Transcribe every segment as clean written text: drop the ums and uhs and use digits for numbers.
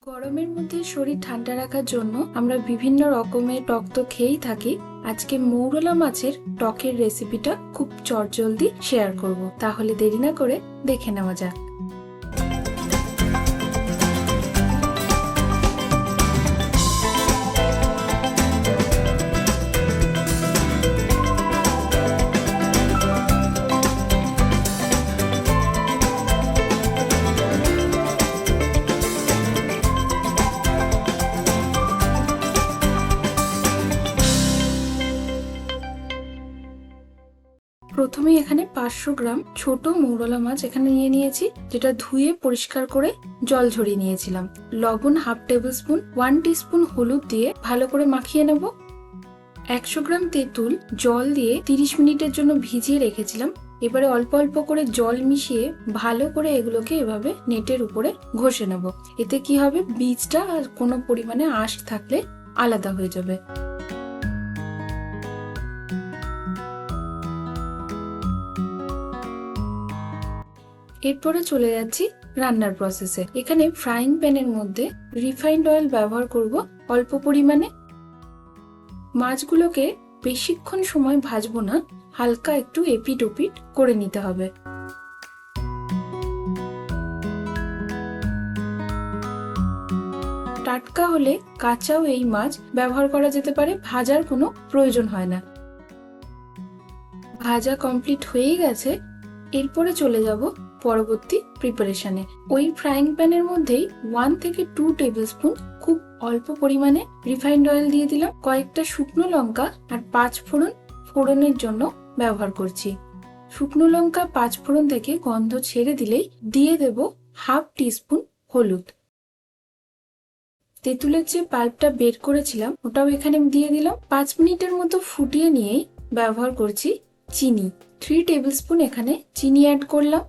গরমের মধ্যে শরীর ঠান্ডা রাখার জন্য আমরা বিভিন্ন রকমের টক তো খেয়েই থাকি। আজকে মৌরলা মাছের টকের রেসিপিটা খুব চটজলদি শেয়ার করব। তাহলে দেরি না করে দেখে নেওয়া যাক। প্রথমে এখানে 500 গ্রাম ছোট মৌরলা মাছ এখানে নিয়ে নিয়েছি, যেটা ধুয়ে পরিষ্কার করে জল ঝরিয়ে নিয়েছিলাম। লবণ হাফ টেবিল স্পুন, 1 টিস্পুন হলুদ দিয়ে ভালো করে মাখিয়ে নেব। 100 গ্রাম তেঁতুল জল দিয়ে 30 মিনিটের জন্য ভিজিয়ে রেখেছিলাম। এবারে অল্প অল্প করে জল মিশিয়ে ভালো করে এগুলোকে এভাবে নেটের উপরে ঘষে নেব। এতে কি হবে, বীজটা আর কোনো পরিমাণে আঁশ থাকলে আলাদা হয়ে যাবে। এরপরে চলে যাচ্ছি রান্নার প্রসেসে। এখানে ফ্রাইং প্যানের মধ্যে রিফাইন্ড অয়েল ব্যবহার করব অল্প পরিমাণে। মাছগুলোকে বেশিক্ষণ সময় ভাজবো না, হালকা একটু এপিট ওপিট করে নিতে হবে। টাটকা হলে কাঁচাও এই মাছ ব্যবহার করা যেতে পারে, ভাজার কোনো প্রয়োজন হয় না। ভাজা কমপ্লিট হয়ে গেছে। এরপরে চলে যাব পরবর্তী প্রিপারেশনে। ওই ফ্রাইং প্যানের মধ্যেই 1 থেকে 2 টেবিল স্পুন খুব অল্প পরিমাণে রিফাইন্ড অয়েল দিয়ে দিলাম। কয়েকটা শুকনো লঙ্কা আর 5 ফোড়ন ফোড়নের জন্য ব্যবহার করছি। শুকনো লঙ্কা 5 ফোড়ন থেকে গন্ধ ছেড়ে দিলেই দিয়ে দেব হাফ টিস্পুন হলুদ। তেঁতুলের যে পাল্পটা বের করেছিলাম ওটাও এখানে দিয়ে দিলাম। 5 মিনিটের মতো ফুটিয়ে নিয়েই ব্যবহার করছি চিনি। 3 টেবিল স্পুন এখানে চিনি অ্যাড করলাম।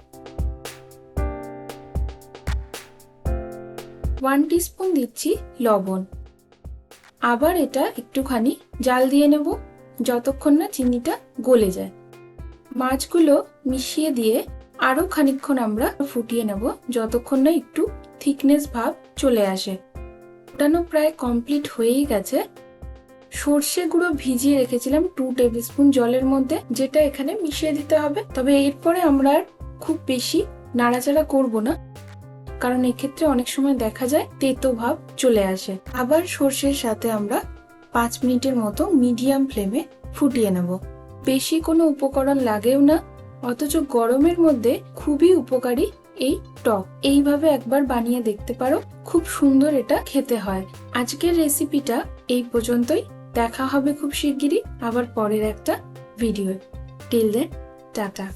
1 টিস্পুন দিচ্ছি লবণ। আবার এটা একটুখানি জাল দিয়ে নেব যতক্ষণ না চিনিটা গলে যায়। মাছগুলো মিশিয়ে দিয়ে আরো খানিকক্ষণ আমরা ফুটিয়ে নেব যতক্ষণ না একটু থিকনেস ভাব চলে আসে। ফোটানো প্রায় কমপ্লিট হয়েই গেছে। সর্ষে গুঁড়ো ভিজিয়ে রেখেছিলাম 2 টেবিল স্পুন জলের মধ্যে, যেটা এখানে মিশিয়ে দিতে হবে। তবে এরপরে আমরা আর খুব বেশি নাড়াচাড়া করব না, কারণ এক্ষেত্রে অনেক সময় দেখা যায় তেতো ভাব চলে আসে। আবার সর্ষের সাথে আমরা 5 মিনিটের মতো মিডিয়াম ফ্লেমে ফুটিয়ে নেব। বেশি কোনো উপকরণ লাগেও না, অথচ গরমের মধ্যে খুবই উপকারী এই টক। এইভাবে একবার বানিয়ে দেখতে পারো, খুব সুন্দর এটা খেতে হয়। আজকের রেসিপিটা এই পর্যন্তই। দেখা হবে খুব শিগগিরই আবার পরের একটা ভিডিও। Till then, tata.